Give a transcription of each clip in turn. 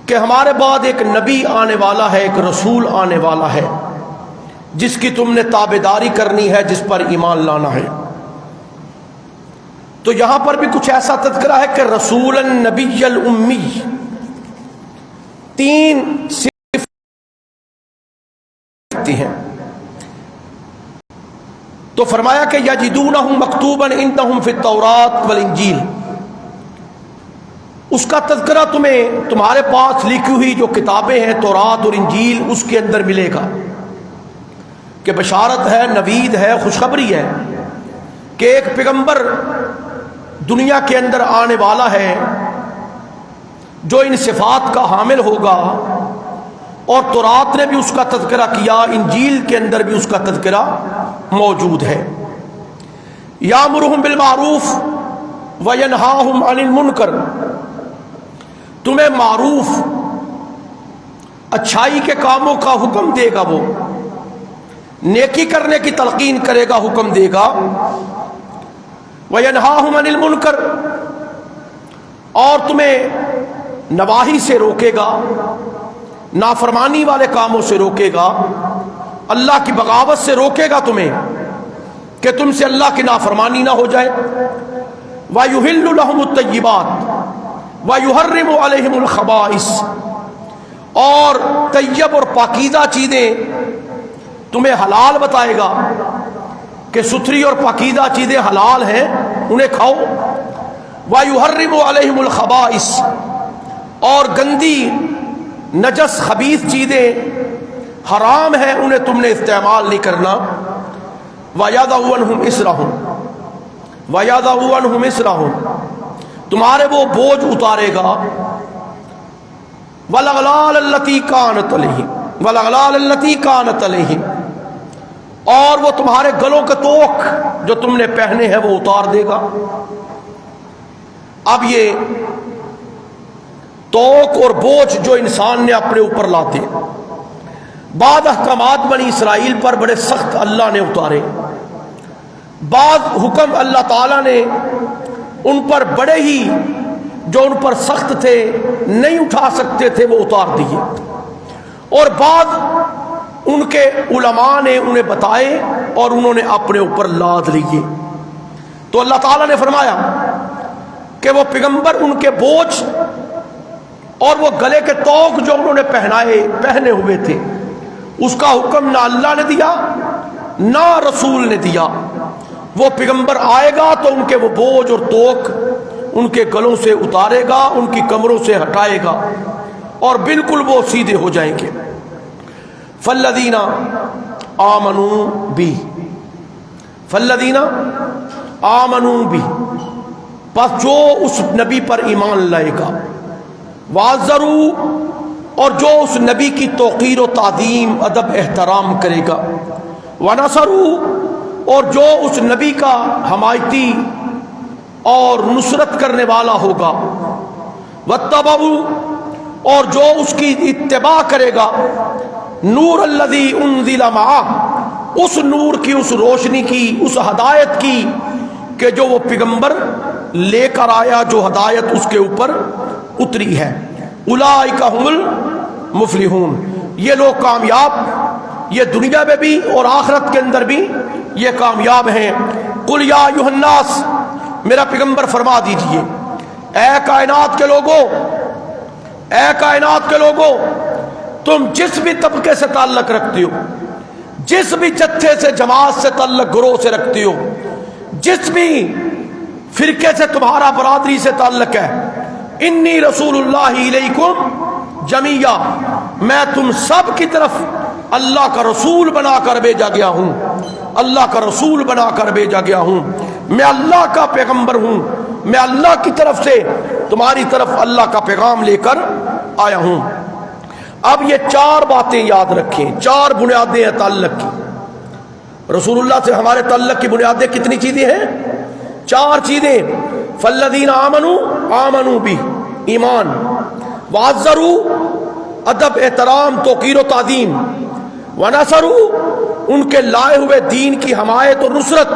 کہ ہمارے بعد ایک نبی آنے والا ہے، ایک رسول آنے والا ہے جس کی تم نے تابعداری کرنی ہے، جس پر ایمان لانا ہے۔ تو یہاں پر بھی کچھ ایسا تذکرہ ہے کہ رسول النبی الامی، تین صفتی ہیں۔ تو فرمایا کہ یجدونہ مکتوبا عندہم فی التوراۃ والانجیل، اس کا تذکرہ تمہیں تمہارے پاس لکھی ہوئی جو کتابیں ہیں تورات اور انجیل اس کے اندر ملے گا، کہ بشارت ہے، نوید ہے، خوشخبری ہے کہ ایک پیغمبر دنیا کے اندر آنے والا ہے جو ان صفات کا حامل ہوگا، اور تورات نے بھی اس کا تذکرہ کیا، انجیل کے اندر بھی اس کا تذکرہ موجود ہے۔ یامرہم بالمعروف وینہاہم عن المنکر، تمہیں معروف اچھائی کے کاموں کا حکم دے گا، وہ نیکی کرنے کی تلقین کرے گا، حکم دے گا۔ وینہاہم عن المنکر، اور تمہیں نواہی سے روکے گا، نافرمانی والے کاموں سے روکے گا، اللہ کی بغاوت سے روکے گا تمہیں کہ تم سے اللہ کی نافرمانی نہ ہو جائے۔ وَيُحِلُّ لَهُمُ الطَّيِّبَاتِ وَيُحَرِّمُ عَلَيْهِمُ الْخَبَائِثَ، اور طیب اور پاکیزہ چیزیں تمہیں حلال بتائے گا کہ ستھری اور پاکیزہ چیزیں حلال ہیں، انہیں کھاؤ۔ وَيُحَرِّمُ عَلَيْهِمُ الْخَبَائِثَ، اور گندی نجس خبیث چیزیں حرام ہیں، انہیں تم نے استعمال نہیں کرنا۔ وَيَضَعُ عَنْهُمْ إِصْرَهُمْ وَيَضَعُ عَنْهُمْ إِصْرَهُمْ، تمہارے وہ بوجھ اتارے گا، وَالْأَغْلَالَ الَّتِي كَانَتْ عَلَيْهِمْ وَالْأَغْلَالَ الَّتِي كَانَتْ عَلَيْهِمْ، اور وہ تمہارے گلوں کے توق جو تم نے پہنے ہیں وہ اتار دے گا۔ اب یہ توق اور بوجھ جو انسان نے اپنے اوپر لاتے، بعض احکامات بنی اسرائیل پر بڑے سخت اللہ نے اتارے، بعض حکم اللہ تعالیٰ نے ان پر بڑے ہی جو ان پر سخت تھے، نہیں اٹھا سکتے تھے، وہ اتار دیے، اور بعض ان کے علماء نے انہیں بتائے اور انہوں نے اپنے اوپر لاد لیے۔ تو اللہ تعالیٰ نے فرمایا کہ وہ پیغمبر ان کے بوجھ اور وہ گلے کے توق جو انہوں نے پہنے ہوئے تھے، اس کا حکم نہ اللہ نے دیا نہ رسول نے دیا۔ وہ پیغمبر آئے گا تو ان کے وہ بوجھ اور توق ان کے گلوں سے اتارے گا، ان کی کمروں سے ہٹائے گا، اور بالکل وہ سیدھے ہو جائیں گے۔ فالذین آمنوا بی فالذین آمنوا بی، پس جو اس نبی پر ایمان لائے گا، وعزروا، اور جو اس نبی کی توقیر و تعظیم ادب احترام کرے گا، ونصروا، اور جو اس نبی کا حمایتی اور نصرت کرنے والا ہوگا، واتبعوا، اور جو اس کی اتباع کرے گا، نور الذی انزل معہ، اس نور کی، اس روشنی کی، اس ہدایت کی کہ جو وہ پیغمبر لے کر آیا، جو ہدایت اس کے اوپر اتری ہے۔ اولئک ھم المفلحون، یہ لوگ کامیاب، یہ دنیا میں بھی اور آخرت کے اندر بھی یہ کامیاب ہیں۔ قل یا ایھا الناس، میرا پیغمبر فرما دیجئے، اے کائنات کے لوگوں، اے کائنات کے لوگوں، تم جس بھی طبقے سے تعلق رکھتے ہو، جس بھی جتھے سے، جماعت سے تعلق، گروہ سے رکھتے ہو، جس بھی فرقے سے تمہارا برادری سے تعلق ہے، انی رسول اللہ الیکم جمیعا، میں تم سب کی طرف اللہ کا رسول بنا کر بھیجا گیا ہوں، اللہ کا رسول بنا کر بھیجا گیا ہوں، میں اللہ کا پیغمبر ہوں، میں اللہ کی طرف سے تمہاری طرف اللہ کا پیغام لے کر آیا ہوں۔ اب یہ چار باتیں یاد رکھیں، چار بنیادیں ہیں تعلق کی۔ رسول اللہ سے ہمارے تعلق کی بنیادیں کتنی چیزیں ہیں؟ چار چیزیں۔ فالذین آمنوا بی، ایمان، وعزروا، ادب احترام توقیر و تعظیم، ونصروا، ان کے لائے ہوئے دین کی حمایت اور نصرت،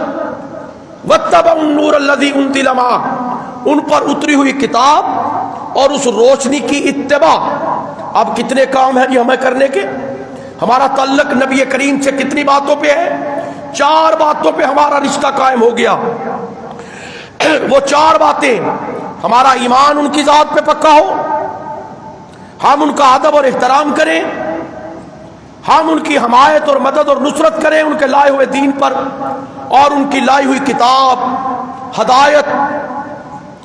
واتبعوا النور الذی انزل معہ، ان پر اتری ہوئی کتاب اور اس روشنی کی اتباع، اب کتنے کام ہیں جی ہمیں کرنے کے؟ ہمارا تعلق نبی کریم سے کتنی باتوں پہ ہے؟ 4 باتوں پہ ہمارا رشتہ قائم ہو گیا۔ وہ 4 باتیں: ہمارا ایمان ان کی ذات پہ پکا ہو، ہم ان کا ادب اور احترام کریں، ہم ان کی حمایت اور مدد اور نصرت کریں ان کے لائے ہوئے دین پر، اور ان کی لائی ہوئی کتاب ہدایت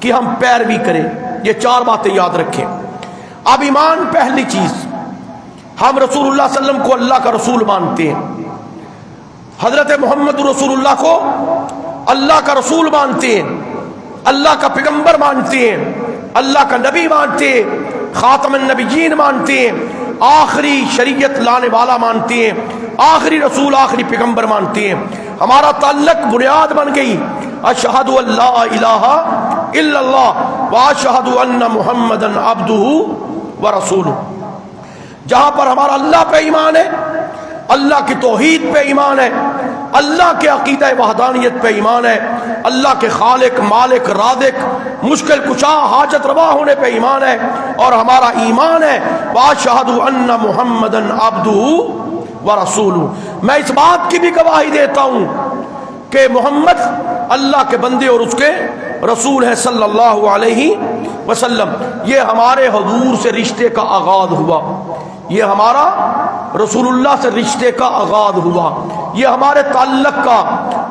کی ہم پیروی کریں۔ یہ 4 باتیں یاد رکھیں۔ اب ایمان، پہلی چیز، ہم رسول اللہ صلی اللہ علیہ وسلم کو اللہ کا رسول مانتے ہیں، حضرت محمد رسول اللہ کو اللہ کا رسول مانتے ہیں، اللہ کا پیغمبر مانتے ہیں، اللہ کا نبی مانتے ہیں، خاتم النبیین مانتے ہیں، آخری شریعت لانے والا مانتے ہیں، آخری رسول آخری پیغمبر مانتے ہیں۔ ہمارا تعلق بنیاد بن گئی، اشہد ان لا الہ الا اللہ واشہد ان محمدا عبدہ ورسولہ۔ جہاں پر ہمارا اللہ پہ ایمان ہے، اللہ کی توحید پہ ایمان ہے، اللہ کے عقیدہ وحدانیت پہ ایمان ہے، اللہ کے خالق مالک رازق مشکل کشا حاجت روا ہونے پہ ایمان ہے، اور ہمارا ایمان ہے واشہد ان محمدا عبدہ ورسولہ۔ میں اس بات کی بھی گواہی دیتا ہوں کہ محمد اللہ کے بندے اور اس کے رسول ہیں صلی اللہ علیہ وسلم۔ یہ ہمارے حضور سے رشتے کا آغاز ہوا، یہ ہمارا رسول اللہ سے رشتے کا آغاز ہوا، یہ ہمارے تعلق کا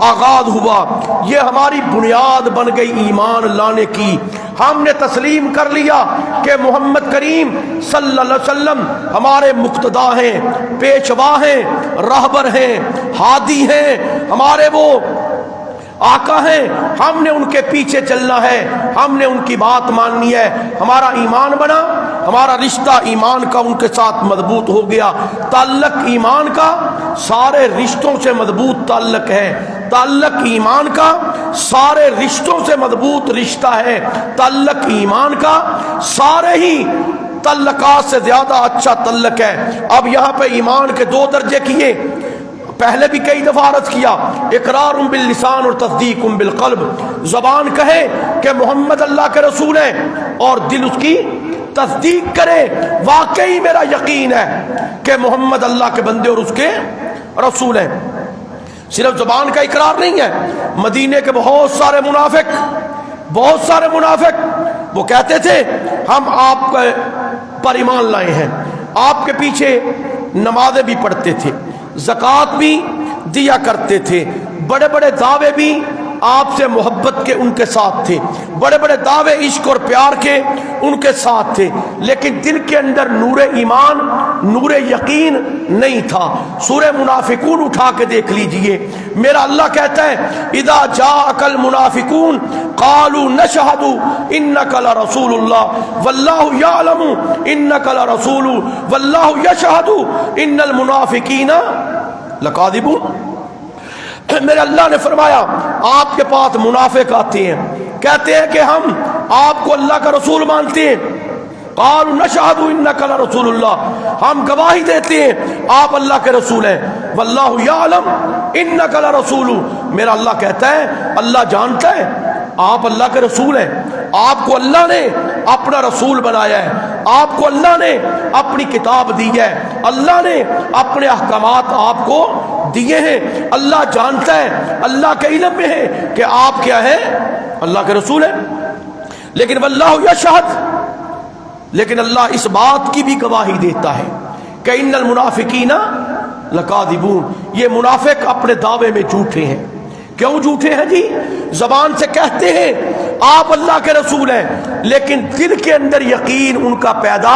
آغاز ہوا، یہ ہماری بنیاد بن گئی ایمان لانے کی۔ ہم نے تسلیم کر لیا کہ محمد کریم صلی اللہ علیہ وسلم ہمارے مقتدا ہیں، پیشوا ہیں، راہبر ہیں، ہادی ہیں، ہمارے وہ آقا ہیں، ہم نے ان کے پیچھے چلنا ہے، ہم نے ان کی بات ماننی ہے۔ ہمارا ایمان بنا، ہمارا رشتہ ایمان کا ان کے ساتھ مضبوط ہو گیا۔ تعلق ایمان کا سارے رشتوں سے مضبوط تعلق ہے، تعلق ایمان کا سارے رشتوں سے مضبوط رشتہ ہے، تعلق ایمان کا سارے ہی تعلقات سے زیادہ اچھا تعلق ہے۔ اب یہاں پہ ایمان کے 2 درجے کیے، پہلے بھی کئی دفعہ عرض کیا، اقرار باللسان اور تصدیق بالقلب۔ زبان کہے کہ محمد اللہ کے رسول ہیں اور دل اس کی تصدیق کرے، واقعی میرا یقین ہے کہ محمد اللہ کے بندے اور اس کے رسول ہیں۔ صرف زبان کا اقرار نہیں ہے۔ مدینے کے بہت سارے منافق وہ کہتے تھے ہم آپ پر ایمان لائے ہیں، آپ کے پیچھے نمازیں بھی پڑھتے تھے، زکوٰۃ بھی دیا کرتے تھے، بڑے بڑے دعوے بھی آپ سے محبت کے ان کے ساتھ تھے، بڑے بڑے دعوے عشق اور پیار کے ان کے ساتھ تھے، لیکن دل کے اندر نور ایمان، نور یقین نہیں تھا۔ سورہ منافقون اٹھا کے دیکھ لیجئے، میرا اللہ کہتا ہے اذا جاءک المنافقون قالوا نشہد انک لرسول اللہ واللہ یعلم انک لرسول واللہ یشہد ان المنافقین لکاذبون۔ میرے اللہ نے فرمایا آپ کے پاس منافق آتے ہیں، کہتے ہیں کہ ہم آپ کو اللہ کا رسول مانتے ہیں، قالوا نشہد انک لرسول اللہ، ہم گواہی دیتے ہیں آپ اللہ کے رسول ہیں، واللہ یعلم انک لرسول، میرا اللہ کہتا ہے اللہ جانتا ہے آپ اللہ کے رسول ہیں، آپ کو اللہ نے اپنا رسول بنایا ہے، آپ کو اللہ نے اپنی کتاب دی ہے، اللہ نے اپنے احکامات آپ کو دیے ہیں، اللہ جانتا ہے، اللہ کے علم میں ہے کہ آپ کیا ہیں، اللہ کے رسول ہیں۔ لیکن واللہ یشہد، لیکن اللہ اس بات کی بھی گواہی دیتا ہے کہ ان المنافقین لکاذبون، یہ منافق اپنے دعوے میں جھوٹے ہیں۔ کیوں جھوٹے ہیں جی؟ زبان سے کہتے ہیں آپ اللہ کے رسول ہیں، لیکن دل کے اندر یقین ان کا پیدا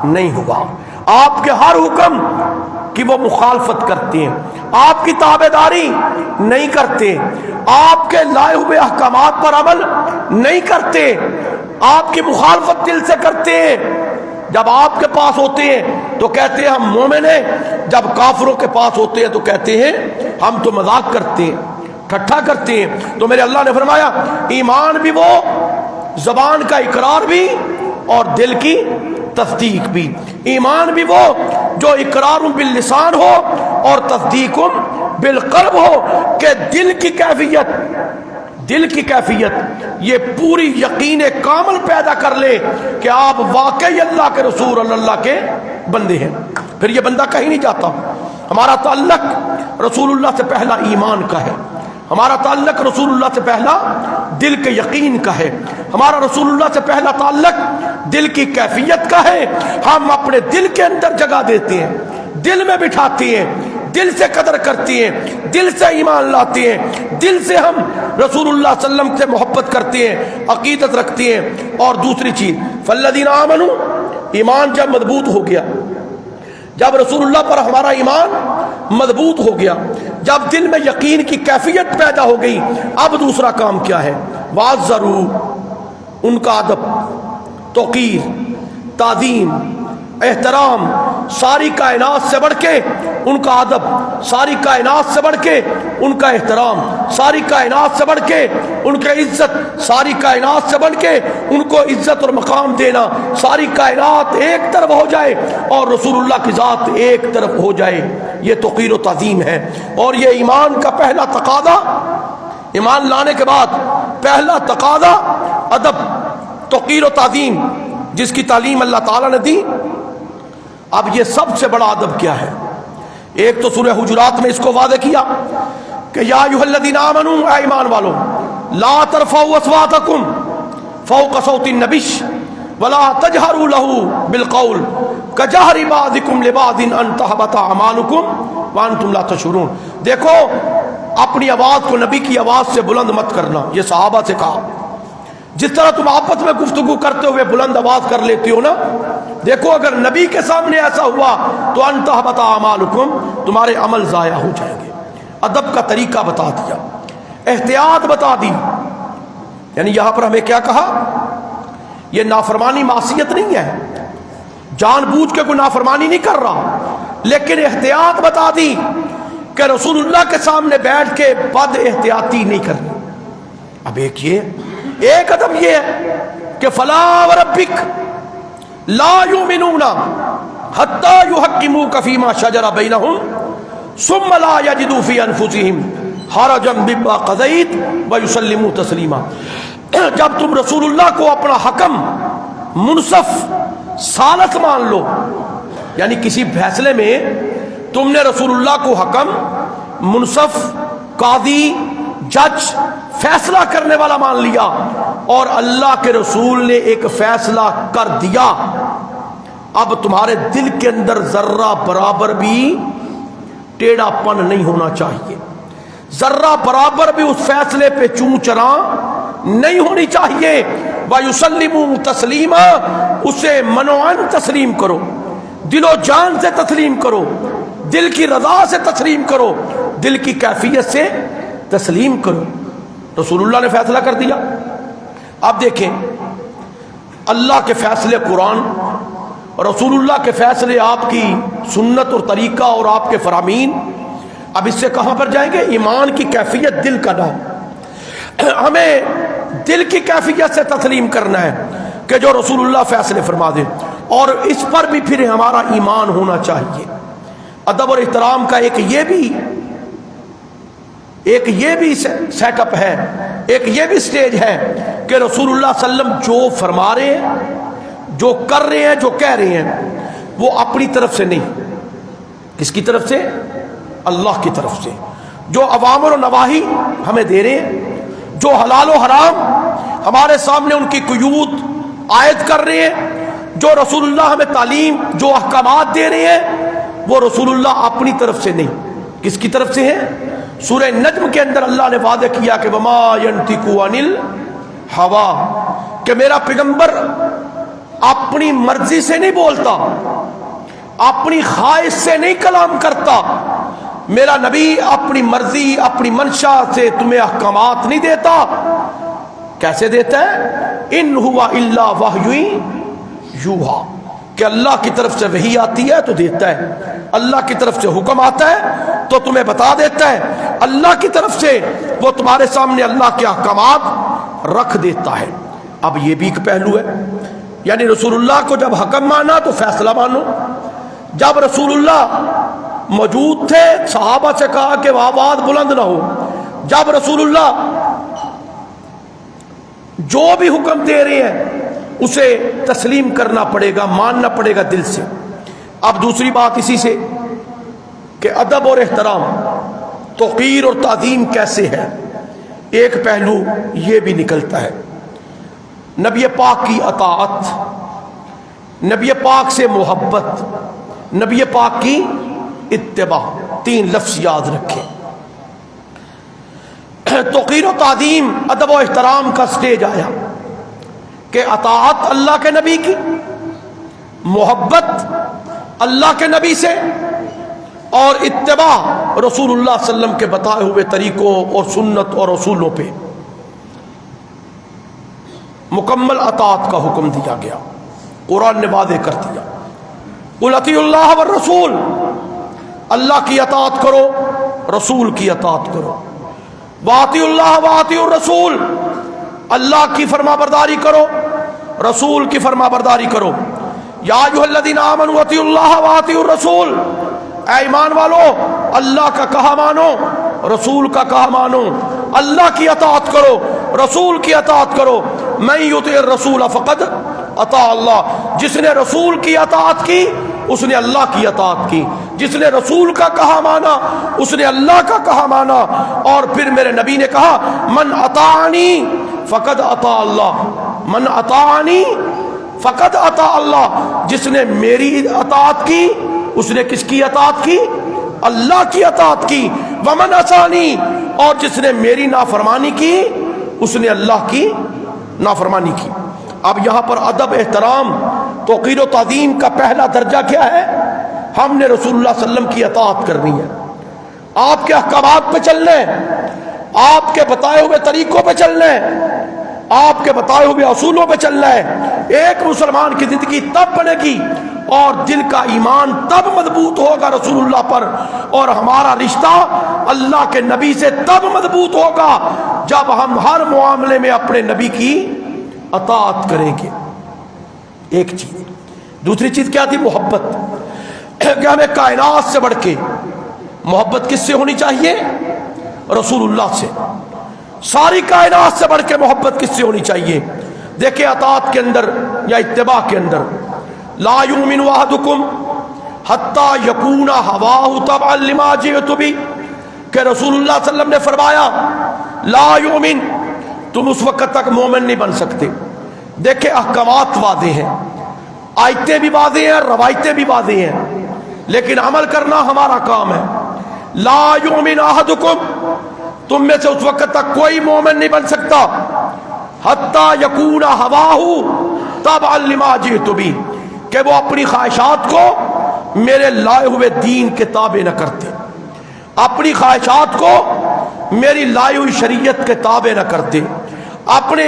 نہیں ہوا، آپ کے ہر حکم کی وہ مخالفت کرتے ہیں، آپ کی تابعداری نہیں کرتے، آپ کے لائے ہوئے احکامات پر عمل نہیں کرتے، آپ کی مخالفت دل سے کرتے ہیں۔ جب آپ کے پاس ہوتے ہیں تو کہتے ہیں ہم مومن ہیں، جب کافروں کے پاس ہوتے ہیں تو کہتے ہیں ہم تو مذاق کرتے ہیں، ٹھٹھا کرتے ہیں۔ تو میرے اللہ نے فرمایا ایمان بھی وہ، زبان کا اقرار بھی اور دل کی تصدیق بھی۔ ایمان بھی وہ جو اقرار باللسان ہو اور تصدیق بالقلب ہو، کہ دل کی کیفیت، دل کی کیفیت یہ پوری یقین کامل پیدا کر لے کہ آپ واقعی اللہ کے رسول اللہ کے بندے ہیں، پھر یہ بندہ کہیں نہیں جاتا۔ ہمارا تعلق رسول اللہ سے پہلا ایمان کا ہے، ہمارا تعلق رسول اللہ سے پہلا دل کے یقین کا ہے، ہمارا رسول اللہ سے پہلا تعلق دل کی کیفیت کا ہے۔ ہم اپنے دل کے اندر جگہ دیتے ہیں، دل میں بٹھاتے ہیں، دل سے قدر کرتی ہیں، دل سے ایمان لاتی ہیں، دل سے ہم رسول اللہ صلی اللہ علیہ وسلم سے محبت کرتے ہیں، عقیدت رکھتی ہیں۔ اور دوسری چیز فالذین آمنوا، ایمان جب مضبوط ہو گیا، جب رسول اللہ پر ہمارا ایمان مضبوط ہو گیا، جب دل میں یقین کی کیفیت پیدا ہو گئی، اب دوسرا کام کیا ہے؟ وَعَزَّرُوا، ان کا ادب، توقیر، تعظیم، احترام، ساری کائنات سے بڑھ کے ان کا ادب، ساری کائنات سے بڑھ کے ان کا احترام، ساری کائنات سے بڑھ کے ان کی عزت، ساری کائنات سے بڑھ کے ان کو عزت اور مقام دینا، ساری کائنات ایک طرف ہو جائے اور رسول اللہ کی ذات ایک طرف ہو جائے، یہ توقیر و تعظیم ہے۔ اور یہ ایمان کا پہلا تقاضا، ایمان لانے کے بعد پہلا تقاضا ادب، توقیر و تعظیم، جس کی تعلیم اللہ تعالیٰ نے دی۔ اب یہ سب سے بڑا ادب کیا ہے؟ ایک تو سورہ حجرات میں اس کو واضح کیا کہ یا ایھا الذین آمنوا، اے ایمان والو، لا ترفعوا اصواتکم فوق صوت النبی ولا تجہروا له بالقول کجہر بعضکم لبعض ان تحبط اعمالکم وانتم لا تشعرون۔ دیکھو، اپنی آواز کو نبی کی آواز سے بلند مت کرنا، یہ صحابہ سے کہا۔ جس طرح تم آپس میں گفتگو کرتے ہوئے بلند آواز کر لیتی ہو نا، دیکھو اگر نبی کے سامنے ایسا ہوا تو ان تحبط اعمالکم، تمہارے عمل ضائع ہو جائیں گے۔ ادب کا طریقہ بتا دیا، احتیاط بتا دی۔ یعنی یہاں پر ہمیں کیا کہا؟ یہ نافرمانی معصیت نہیں ہے، جان بوجھ کے کوئی نافرمانی نہیں کر رہا، لیکن احتیاط بتا دی کہ رسول اللہ کے سامنے بیٹھ کے بد احتیاطی نہیں کرنی۔ اب ایک ادب یہ ہے کہ فلا وربک لا یؤمنون حتی یحکموک فیما شجر بینہم ثم لا یجدوا فی انفسہم حرجا مما قضیت ویسلموا تسلیما۔ جب تم رسول اللہ کو اپنا حکم، منصف، ثالث مان لو، یعنی کسی فیصلے میں تم نے رسول اللہ کو حکم، منصف، قاضی، جج، فیصلہ کرنے والا مان لیا، اور اللہ کے رسول نے ایک فیصلہ کر دیا، اب تمہارے دل کے اندر ذرہ برابر بھی ٹیڑھا پن نہیں ہونا چاہیے، ذرہ برابر بھی اس فیصلے پہ چوں چراں نہیں ہونی چاہیے۔ وَيُسَلِّمُوا تَسْلِيمًا، اسے منوعاً تسلیم کرو، دل و جان سے تسلیم کرو، دل کی رضا سے تسلیم کرو، دل کی کیفیت سے تسلیم کرو۔ رسول اللہ نے فیصلہ کر دیا۔ اب دیکھیں، اللہ کے فیصلے قرآن، رسول اللہ کے فیصلے آپ کی سنت اور طریقہ اور آپ کے فرامین۔ اب اس سے کہاں پر جائیں گے؟ ایمان کی کیفیت دل کا نام، ہمیں دل کی کیفیت سے تسلیم کرنا ہے کہ جو رسول اللہ فیصلے فرما دے، اور اس پر بھی پھر ہمارا ایمان ہونا چاہیے۔ ادب اور احترام کا ایک یہ بھی سیٹ اپ ہے، ایک یہ بھی سٹیج ہے کہ رسول اللہ صلی اللہ علیہ وسلم جو فرما رہے ہیں، جو کر رہے ہیں، جو کہہ رہے ہیں، وہ اپنی طرف سے نہیں، کس کی طرف سے؟ اللہ کی طرف سے۔ جو اوامر و نواہی ہمیں دے رہے ہیں، جو حلال و حرام ہمارے سامنے ان کی قیود عائد کر رہے ہیں، جو رسول اللہ ہمیں تعلیم، جو احکامات دے رہے ہیں، وہ رسول اللہ اپنی طرف سے نہیں، کس کی طرف سے ہے؟ سورہ نجم کے اندر اللہ نے وعدہ کیا کہ وما ينطق عن الهوى، کہ میرا پیغمبر اپنی مرضی سے نہیں بولتا، اپنی خواہش سے نہیں کلام کرتا، میرا نبی اپنی مرضی، اپنی منشا سے تمہیں احکامات نہیں دیتا۔ کیسے دیتا ہے؟ ان ہوا الا وحی یوحا، کہ اللہ کی طرف سے وحی آتی ہے تو دیتا ہے، اللہ کی طرف سے حکم آتا ہے تو تمہیں بتا دیتا ہے، اللہ کی طرف سے وہ تمہارے سامنے اللہ کے احکامات رکھ دیتا ہے۔ اب یہ بھی ایک پہلو ہے، یعنی رسول اللہ کو جب حکم مانا تو فیصلہ مانو۔ جب رسول اللہ موجود تھے، صحابہ سے کہا کہ وہ آواز بلند نہ ہو۔ جب رسول اللہ جو بھی حکم دے رہے ہیں اسے تسلیم کرنا پڑے گا، ماننا پڑے گا دل سے۔ اب دوسری بات اسی سے کہ ادب اور احترام، توقیر اور تعظیم کیسے ہے، ایک پہلو یہ بھی نکلتا ہے۔ نبی پاک کی اطاعت، نبی پاک سے محبت، نبی پاک کی اتباع، تین لفظ یاد رکھیں۔ توقیر و تعظیم، ادب و احترام کا سٹیج آیا کہ اطاعت اللہ کے نبی کی، محبت اللہ کے نبی سے، اور اتباع رسول اللہ صلی اللہ علیہ وسلم کے بتائے ہوئے طریقوں اور سنت اور اصولوں پہ مکمل اطاعت کا حکم دیا گیا۔ قرآن نے واضح کر دیا، قل اطیعوا اللہ والرسول، اللہ کی اطاعت کرو، رسول کی اطاعت کرو، واطیعوا اللہ واطیعوا الرسول، اللہ کی فرما برداری کرو، رسول کی فرما برداری کرو۔ یا ایھا الذین آمنوا اطیعوا اللہ واطیعوا الرسول، اے ایمان والو اللہ کا کہا مانو، رسول کا کہا مانو، اللہ کی اطاعت کرو، رسول کی اطاعت کرو۔ من یطع الرسول فقد اطاع اللہ، جس نے رسول کی اطاعت کی اس نے اللہ کی اطاعت کی، جس نے رسول کا کہا مانا اس نے اللہ کا کہا مانا۔ اور پھر میرے نبی نے کہا من اطاعنی فقد اطاع اللہ، من اطاعنی فقد اطاع اللہ، جس نے میری اطاعت کی اس نے کس کی اطاعت کی؟ اللہ کی اطاعت کی۔ ومن عصانی، اور جس نے میری نافرمانی کی اس نے اللہ کی نافرمانی کی۔ اب یہاں پر ادب، احترام، توقیر و تعظیم کا پہلا درجہ کیا ہے؟ ہم نے رسول اللہ صلی اللہ علیہ وسلم کی اطاعت کرنی ہے، آپ کے احکامات پہ چلنا ہے، آپ کے بتائے ہوئے طریقوں پہ چلنا ہے، آپ کے بتائے ہوئے اصولوں پہ چلنا ہے۔ ایک مسلمان کی زندگی تب بنے گی اور دل کا ایمان تب مضبوط ہوگا رسول اللہ پر، اور ہمارا رشتہ اللہ کے نبی سے تب مضبوط ہوگا جب ہم ہر معاملے میں اپنے نبی کی اطاعت کریں گے۔ ایک چیز۔ دوسری چیز کیا تھی؟ محبت، کہ ہمیں کائنات سے بڑھ کے محبت کس سے ہونی چاہیے؟ رسول اللہ سے۔ ساری کائنات سے بڑھ کے محبت کس سے ہونی چاہیے؟ دیکھیں اطاعت کے اندر یا اتباع کے اندر، لا یؤمن احدکم حتی یکون ہواہ تبعا لما جئت بہ، کہ رسول اللہ صلی اللہ علیہ وسلم نے فرمایا لا یؤمن، تم اس وقت تک مومن نہیں بن سکتے۔ دیکھیں احکامات واضح ہیں، آیتیں بھی واضح ہیں، روایتیں بھی واضح ہیں، لیکن عمل کرنا ہمارا کام ہے۔ لا یؤمن احدکم، تم میں سے اس وقت تک کوئی مومن نہیں بن سکتا حتی یکون ہواہ تبعا لما جئت بہ، کہ وہ اپنی خواہشات کو میرے لائے ہوئے دین کے تابع نہ کرتے، اپنی خواہشات کو میری لائی ہوئی شریعت کے تابع نہ کرتے، اپنے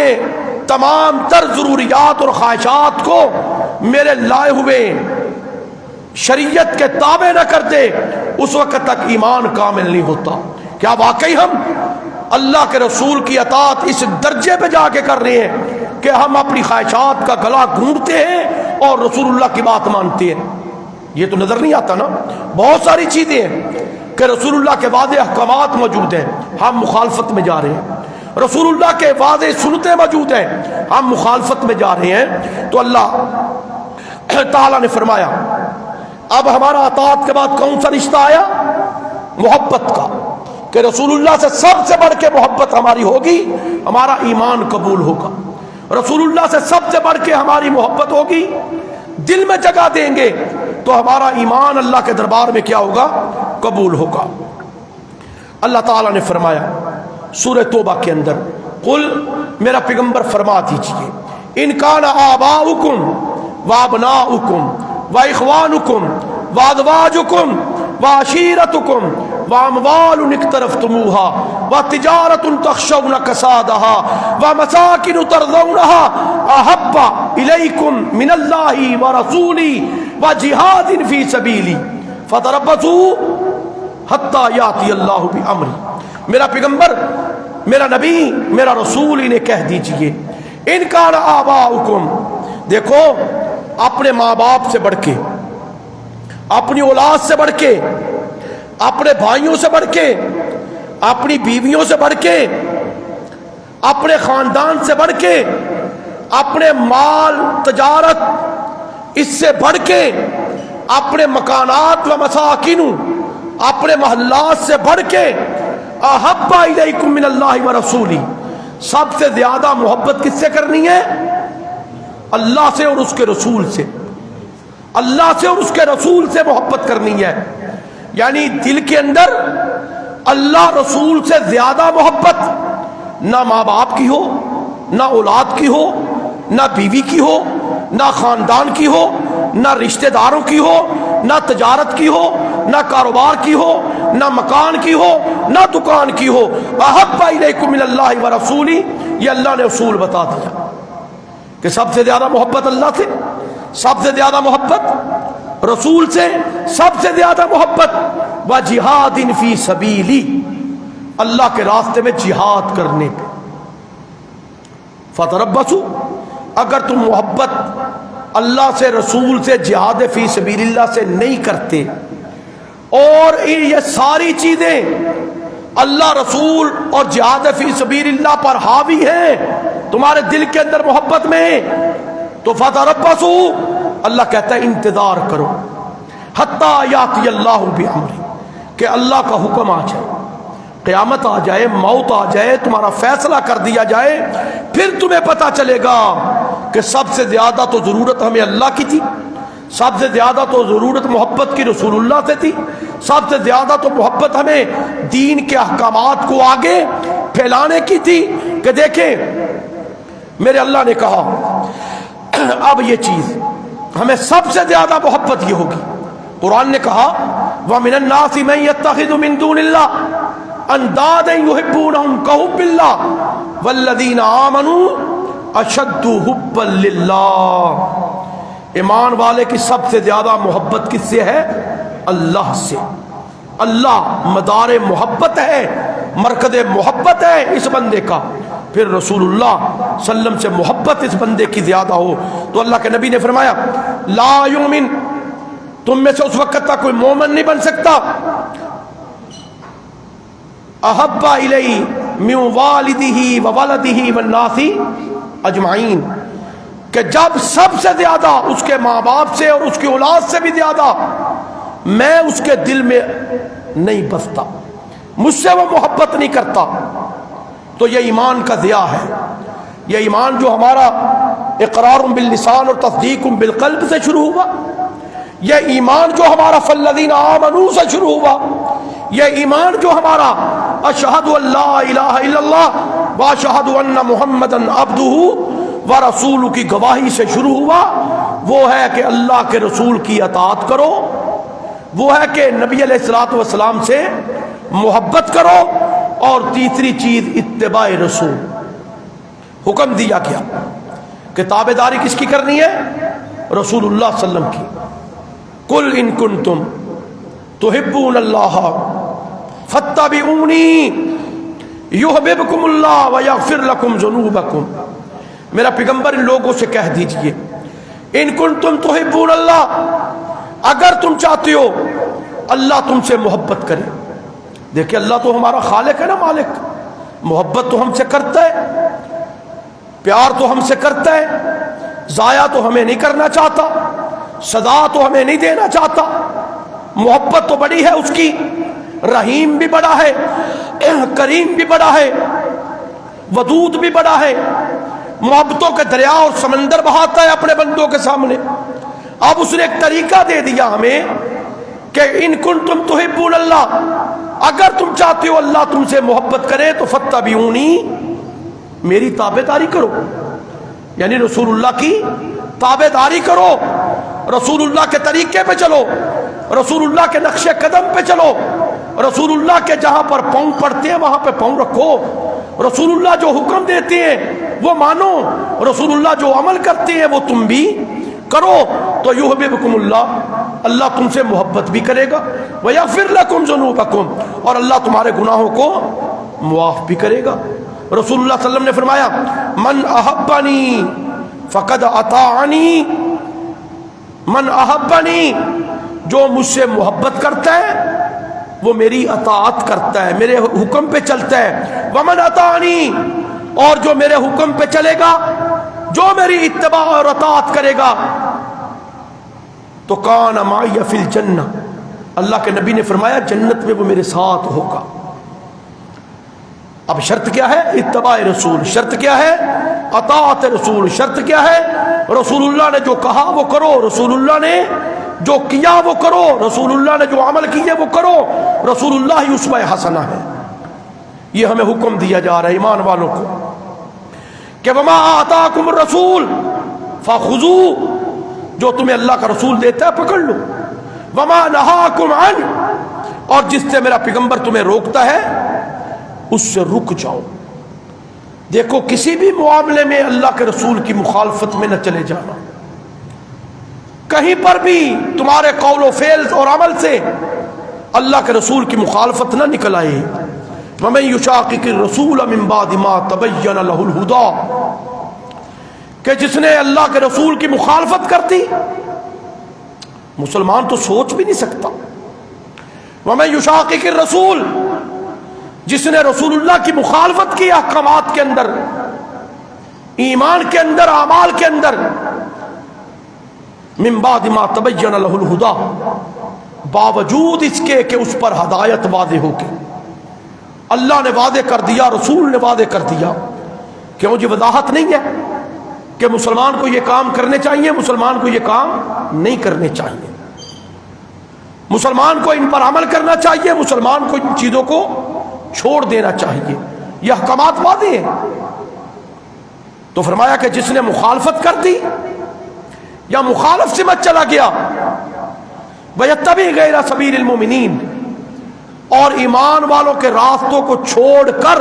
تمام تر ضروریات اور خواہشات کو میرے لائے ہوئے شریعت کے تابع نہ کرتے، اس وقت تک ایمان کامل نہیں ہوتا۔ کیا واقعی ہم اللہ کے رسول کی اطاعت اس درجے پہ جا کے کر رہے ہیں کہ ہم اپنی خواہشات کا گلا گھونٹتے ہیں اور رسول اللہ کی بات مانتے ہیں؟ یہ تو نظر نہیں آتا نا۔ بہت ساری چیزیں ہیں کہ رسول اللہ کے واضح احکامات موجود ہیں، ہم مخالفت میں جا رہے ہیں، رسول اللہ کے واضح سنتیں موجود ہیں، ہم مخالفت میں جا رہے ہیں۔ تو اللہ تعالیٰ نے فرمایا اب ہمارا اطاعت کے بعد کون سا رشتہ آیا؟ محبت کا، کہ رسول اللہ سے سب سے بڑھ کے محبت ہماری ہوگی، ہمارا ایمان قبول ہوگا۔ رسول اللہ سے سب سے بڑھ کے ہماری محبت ہوگی، دل میں جگہ دیں گے تو ہمارا ایمان اللہ کے دربار میں کیا ہوگا؟ قبول ہوگا۔ اللہ تعالیٰ نے فرمایا سورہ توبہ کے اندر، قل، میرا پیغمبر فرما دیجئے، ان کان آباؤکم وابناؤکم واخوانکم وازواجکم وعشیرتکم واموال اقترفتموها وتجارۃ تخشون کسادها ومساکن ترضونها احب الیکم من اللہ ورسولہ وجہاد فی سبیلی فتربصوا حتی یاتی اللہ بامرہ۔ میرا پیغمبر، میرا نبی، میرا رسول انہیں کہہ دیجئے، ان کان آباؤکم، دیکھو اپنے ماں باپ سے بڑھ کے، اپنی اولاد سے بڑھ کے، اپنے بھائیوں سے بڑھ کے، اپنی بیویوں سے بڑھ کے، اپنے خاندان سے بڑھ کے، اپنے مال تجارت اس سے بڑھ کے، اپنے مکانات و مساکن، اپنے محلات سے بڑھ کے، احب الیکم من اللہ و رسولی، سب سے زیادہ محبت کس سے کرنی ہے؟ اللہ سے اور اس کے رسول سے، اللہ سے اور اس کے رسول سے محبت کرنی ہے۔ یعنی دل کے اندر اللہ رسول سے زیادہ محبت نہ ماں باپ کی ہو، نہ اولاد کی ہو، نہ بیوی کی ہو، نہ خاندان کی ہو، نہ رشتہ داروں کی ہو، نہ تجارت کی ہو، نہ کاروبار کی ہو، نہ مکان کی ہو، نہ دکان کی ہو۔ احب الیکم من اللہ و رسولی، یہ اللہ نے اصول بتا دیا کہ سب سے زیادہ محبت اللہ سے، سب سے زیادہ محبت رسول سے، سب سے زیادہ محبت وجہاد فی سبیلی، اللہ کے راستے میں جہاد کرنے پہ۔ فتربصوا، اگر تم محبت اللہ سے، رسول سے، جہاد فی سبیل اللہ سے نہیں کرتے، اور یہ ساری چیزیں اللہ رسول اور جہاد فی سبیل اللہ پر حاوی ہیں تمہارے دل کے اندر محبت میں، تو فتربصوا، اللہ کہتا ہے انتظار کرو، حتی یاتی اللہ بامرہ، کہ اللہ کا حکم آ جائے، قیامت آ جائے، موت آ جائے، تمہارا فیصلہ کر دیا جائے، پھر تمہیں پتا چلے گا کہ سب سے زیادہ تو ضرورت ہمیں اللہ کی تھی، سب سے زیادہ تو ضرورت محبت کی رسول اللہ سے تھی، سب سے زیادہ تو محبت ہمیں دین کے احکامات کو آگے پھیلانے کی تھی، کہ دیکھیں میرے اللہ نے کہا اب یہ چیز ہمیں سب سے زیادہ محبت یہ ہوگی۔ قرآن نے کہا وَمِنَ النَّاسِ مَن يَتَّخِذُ مِن دُونِ اللَّهِ اندادا يحبونهم كحب اللہ والذین آمنوا اشد حبا للہ، ایمان والے کی سب سے زیادہ محبت کس سے ہے؟ اللہ سے۔ اللہ مدار محبت ہے، مرکز محبت ہے اس بندے کا، پھر رسول اللہ صلی اللہ علیہ وسلم سے محبت اس بندے کی زیادہ ہو تو اللہ کے نبی نے فرمایا لا یؤمن، تم میں سے اس وقت تک کوئی مومن نہیں بن سکتا احب الیہ من والدہ وولدہ والناس اجمعین، کہ جب سب سے زیادہ اس کے ماں باپ سے اور اس کی اولاد سے بھی زیادہ میں اس کے دل میں نہیں بستا، مجھ سے وہ محبت نہیں کرتا، تو یہ ایمان کا ضیاء ہے۔ یہ ایمان جو ہمارا اقرار باللسان اور تصدیق بالقلب سے شروع ہوا، یہ ایمان جو ہمارا فالذین آمنوا سے شروع ہوا، یہ ایمان جو ہمارا اشہد ان لا الہ الا اللہ واشہد ان محمدً عبدہ ورسولہ کی گواہی سے شروع ہوا، وہ ہے کہ اللہ کے رسول کی اطاعت کرو، وہ ہے کہ نبی علیہ الصلوۃ والسلام سے محبت کرو، اور تیسری چیز اتباع رسول، حکم دیا گیا کہ تابع داری کس کی کرنی ہے؟ رسول اللہ صلی اللہ علیہ وسلم کی۔ قل ان کنتم تحبون اللہ فاتبعونی یحببکم اللہ ویغفر لکم ذنوبکم، میرا پیغمبر ان لوگوں سے کہہ دیجئے ان کنتم تحبون اللہ، اگر تم چاہتے ہو اللہ تم سے محبت کرے۔ دیکھیں اللہ تو ہمارا خالق ہے نا، مالک، محبت تو ہم سے کرتا ہے، پیار تو ہم سے کرتا ہے، ضائع تو ہمیں نہیں کرنا چاہتا، سزا تو ہمیں نہیں دینا چاہتا، محبت تو بڑی ہے اس کی، رحیم بھی بڑا ہے، کریم بھی بڑا ہے، ودود بھی بڑا ہے، محبتوں کے دریا اور سمندر بہاتا ہے اپنے بندوں کے سامنے۔ اب اس نے ایک طریقہ دے دیا ہمیں کہ ان کنتم تحبون اللہ، اگر تم چاہتے ہو اللہ تم سے محبت کرے تو فاتبعونی، میری تابع داری کرو، یعنی رسول اللہ کی تابع داری کرو، رسول اللہ کے طریقے پہ چلو، رسول اللہ کے نقش قدم پہ چلو، رسول اللہ کے جہاں پر پاؤں پڑتے ہیں وہاں پہ پاؤں رکھو، رسول اللہ جو حکم دیتے ہیں وہ مانو، رسول اللہ جو عمل کرتے ہیں وہ تم بھی کرو، تو یحببکم اللہ، اللہ تم سے محبت بھی کرے گا، ویغفر لکم ذنوبکم، اور اللہ تمہارے گناہوں کو معاف بھی کرے گا۔ رسول اللہ صلی اللہ علیہ وسلم نے فرمایا من احبنی فقد اطاعنی، من احبنی، جو مجھ سے محبت کرتا ہے وہ میری اطاعت کرتا ہے، میرے حکم پہ چلتا ہے، ومن اطاعنی، اور جو میرے حکم پہ چلے گا، جو میری اتباع اور اطاعت کرے گا، تو کان معی فی الجنہ، اللہ کے نبی نے فرمایا جنت میں وہ میرے ساتھ ہوگا۔ اب شرط کیا ہے؟ اتباع رسول۔ شرط کیا ہے؟ اطاعت رسول۔ شرط کیا ہے؟ رسول اللہ نے جو کہا وہ کرو، رسول اللہ نے جو کیا وہ کرو، رسول اللہ نے جو عمل کیے وہ کرو۔ رسول اللہ ہی اسوہ حسنہ ہے۔ یہ ہمیں حکم دیا جا رہا ہے ایمان والوں کو کہ وما آتاکم الرسول فخذوہ، جو تمہیں اللہ کا رسول دیتا ہے پکڑ لو، وما نہاکم عنہ، اور جس سے میرا پیغمبر تمہیں روکتا ہے اس سے رک جاؤ۔ دیکھو کسی بھی معاملے میں اللہ کے رسول کی مخالفت میں نہ چلے جانا، کہیں پر بھی تمہارے قول و فعل اور عمل سے اللہ کے رسول کی مخالفت نہ نکل آئے۔ وَمَن يُشَاقِقِ الرَّسُولَ مِن بَعْدِ مَا تَبَيَّنَ لَهُ الْهُدَىٰ، کہ جس نے اللہ کے رسول کی مخالفت کر دی، مسلمان تو سوچ بھی نہیں سکتا۔ وَمَن يُشَاقِقِ الرَّسُولَ، جس نے رسول اللہ کی مخالفت کی احکامات کے اندر، ایمان کے اندر، اعمال کے اندر، من بعد ما تبین له الہدی، باوجود اس کے کہ اس پر ہدایت واضح ہو کے اللہ نے واضح کر دیا، رسول نے واضح کر دیا کہ مجھے وضاحت نہیں ہے کہ مسلمان کو یہ کام کرنے چاہیے، مسلمان کو یہ کام نہیں کرنے چاہیے، مسلمان کو ان پر عمل کرنا چاہیے، مسلمان کو ان چیزوں کو چھوڑ دینا چاہیے، یہ احکامات واضح ہیں۔ تو فرمایا کہ جس نے مخالفت کر دی یا مخالف سمت چلا گیا، وَيَتَّبِعْ غَيْرَ سَبِيلِ الْمُؤْمِنِينَ، اور ایمان والوں کے راستوں کو چھوڑ کر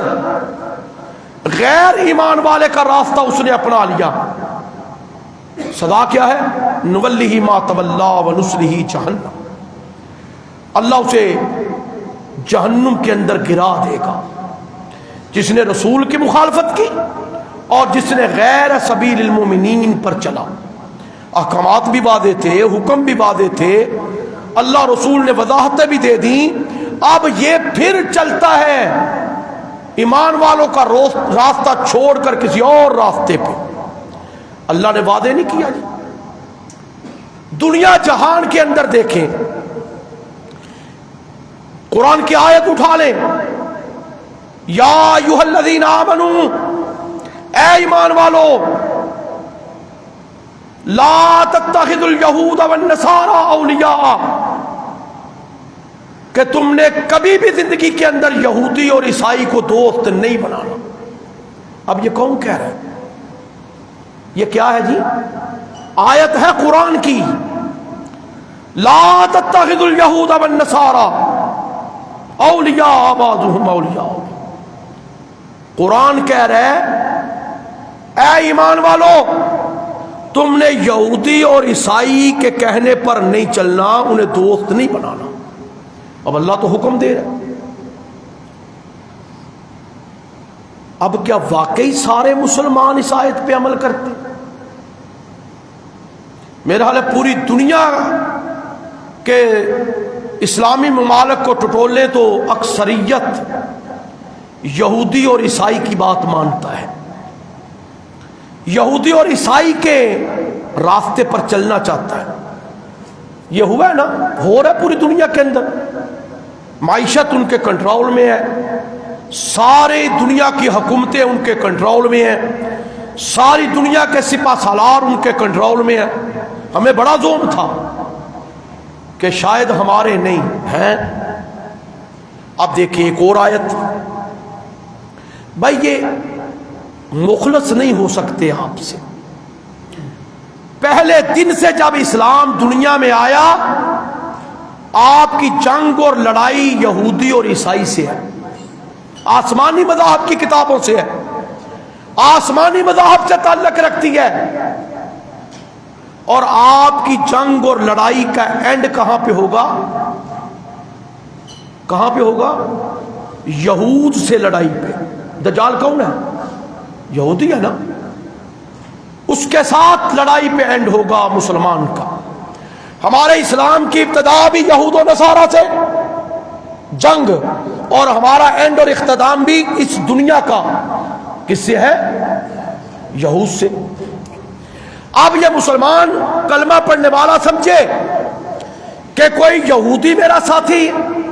غیر ایمان والے کا راستہ اس نے اپنا لیا، سزا کیا ہے؟ نُوَلِّهِ مَا تَوَلَّىٰ وَنُصْلِهِ جَهَنَّمَ، اللہ اسے جہنم کے اندر گرا دے گا۔ جس نے رسول کی مخالفت کی اور جس نے غیر سبیل المؤمنین پر چلا، احکامات بھی واضح تھے، حکم بھی واضح تھے، اللہ رسول نے وضاحتیں بھی دے دیں، اب یہ پھر چلتا ہے ایمان والوں کا راستہ چھوڑ کر کسی اور راستے پہ، اللہ نے واضح نہیں کیا جی۔ دنیا جہان کے اندر دیکھیں، قرآن کی آیت اٹھا لیں، یا ایھا الذین آمنوا، اے ایمان والو، لا تتخذوا الیہود والنصارى اولیاء، کہ تم نے کبھی بھی زندگی کے اندر یہودی اور عیسائی کو دوست نہیں بنانا۔ اب یہ کون کہہ رہا ہے؟ یہ کیا ہے جی؟ آیت ہے قرآن کی، لا تتخذوا الیہود والنصارى اولیاء بعضهم اولیاء۔ قرآن کہہ رہا ہے اے ایمان والو، تم نے یہودی اور عیسائی کے کہنے پر نہیں چلنا، انہیں دوست نہیں بنانا۔ اب اللہ تو حکم دے رہا ہے۔ اب کیا واقعی سارے مسلمان اس آیت پہ عمل کرتے؟ میرا حال ہے پوری دنیا کے اسلامی ممالک کو ٹٹولے تو اکثریت یہودی اور عیسائی کی بات مانتا ہے، یہودی اور عیسائی کے راستے پر چلنا چاہتا ہے۔ یہ ہوا ہے نا، ہو رہا ہے پوری دنیا کے اندر، معیشت ان کے کنٹرول میں ہے، ساری دنیا کی حکومتیں ان کے کنٹرول میں ہیں، ساری دنیا کے سپہ سالار ان کے کنٹرول میں ہیں۔ ہمیں بڑا زوم تھا کہ شاید ہمارے نہیں ہیں۔ اب دیکھیں ایک اور آیت، بھائی یہ مخلص نہیں ہو سکتے آپ سے۔ پہلے دن سے جب اسلام دنیا میں آیا، آپ کی جنگ اور لڑائی یہودی اور عیسائی سے ہے، آسمانی مذاہب کی کتابوں سے ہے، آسمانی مذاہب سے تعلق رکھتی ہے، اور آپ کی جنگ اور لڑائی کا اینڈ کہاں پہ ہوگا؟ کہاں پہ ہوگا؟ یہود سے لڑائی پہ۔ دجال کون ہے؟ یہودی ہے نا، اس کے ساتھ لڑائی پہ اینڈ ہوگا مسلمان کا۔ ہمارے اسلام کی ابتدا بھی یہود و نصارہ سے جنگ، اور ہمارا اینڈ اور اختتام بھی اس دنیا کا کس سے ہے؟ یہود سے۔ اب یہ مسلمان کلمہ پڑھنے والا سمجھے کہ کوئی یہودی میرا ساتھی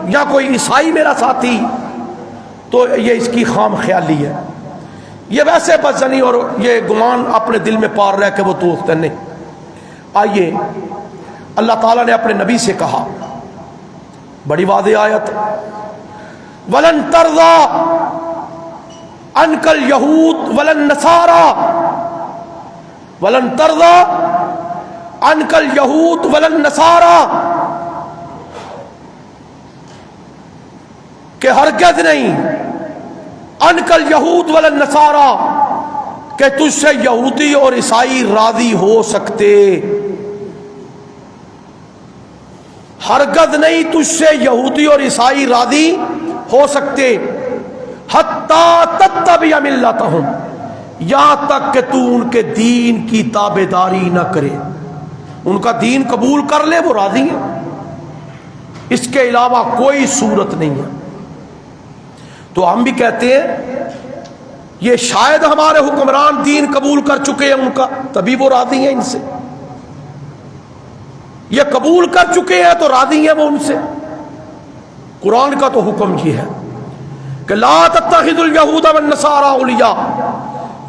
یا کوئی عیسائی میرا ساتھی، تو یہ اس کی خام خیالی ہے، یہ ویسے بدظنی اور یہ گمان اپنے دل میں پال رہا ہے کہ وہ دوست ہے۔ نہیں، آئیے اللہ تعالیٰ نے اپنے نبی سے کہا، بڑی واضح آیت، وَلَن تَرْضَىٰ عَنْكَ الْيَهُودُ وَلَا النَّصَارَىٰ وَلَن تَرْضَىٰ عَنْكَ الْيَهُودُ وَلَا النَّصَارَىٰ، کہ ہرگز نہیں، عَنْكَ الْيَهُودُ وَلَا النَّصَارَىٰ، کہ تجھ سے یہودی اور عیسائی راضی ہو سکتے، ہرگز نہیں تجھ سے یہودی اور عیسائی راضی ہو سکتے، حَتَّىٰ تَتَّبِعَ مِلَّتَهُمْ، یہاں تک کہ تو ان کے دین کی تابعداری نہ کرے، ان کا دین قبول کر لے وہ راضی ہیں، اس کے علاوہ کوئی صورت نہیں ہے۔ تو ہم بھی کہتے ہیں یہ شاید ہمارے حکمران دین قبول کر چکے ہیں ان کا، تبھی وہ راضی ہیں ان سے، یہ قبول کر چکے ہیں تو راضی ہیں وہ ان سے۔ قرآن کا تو حکم یہ ہے کہ لا تتخذوا اليہود والنصارى اولیاء،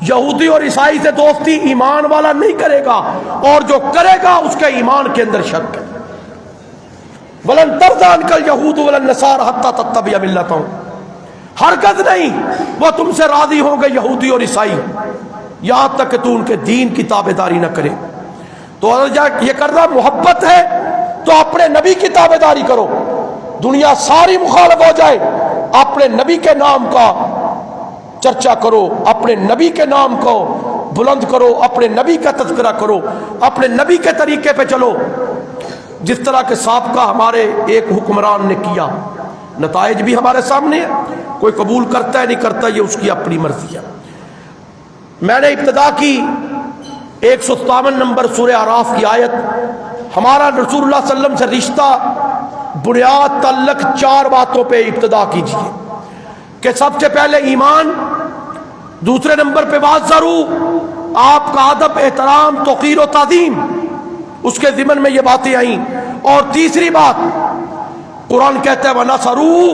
یہودی اور عیسائی سے دوستی ایمان والا نہیں کرے گا، اور جو کرے گا اس کے ایمان کے اندر شک ہے۔ وَلَن تَرْضَىٰ عَنْكَ الْيَهُودُ وَلَا النَّصَارَىٰ حَتَّىٰ تَتَّبِعَ مِلَّتَهُمْ، ہرگز نہیں وہ تم سے راضی ہوں گے یہودی اور عیسائی، یہاں تک کہ تو ان کے دین کی تابعداری نہ کرے۔ تو اگر یہ کرنا محبت ہے تو اپنے نبی کی تابعداری کرو، دنیا ساری مخالف ہو جائے، اپنے نبی کے نام کا چرچا کرو، اپنے نبی کے نام کو بلند کرو، اپنے نبی کا تذکرہ کرو، اپنے نبی کے طریقے پہ چلو، جس طرح کے سابقہ ہمارے ایک حکمران نے کیا۔ نتائج بھی ہمارے سامنے ہے، کوئی قبول کرتا ہے نہیں کرتا یہ اس کی اپنی مرضی ہے۔ میں نے ابتدا کی 157 نمبر سورہ اعراف کی آیت، ہمارا رسول اللہ صلی اللہ علیہ وسلم سے رشتہ بنیاد تعلق 4 باتوں پہ ابتدا کیجیے، کہ سب سے پہلے ایمان، دوسرے نمبر پہ وازرو، آپ کا ادب، احترام، توقیر و تعظیم، اس کے ضمن میں یہ باتیں آئیں، اور تیسری بات قرآن کہتا ہے وَنَصَرُوا،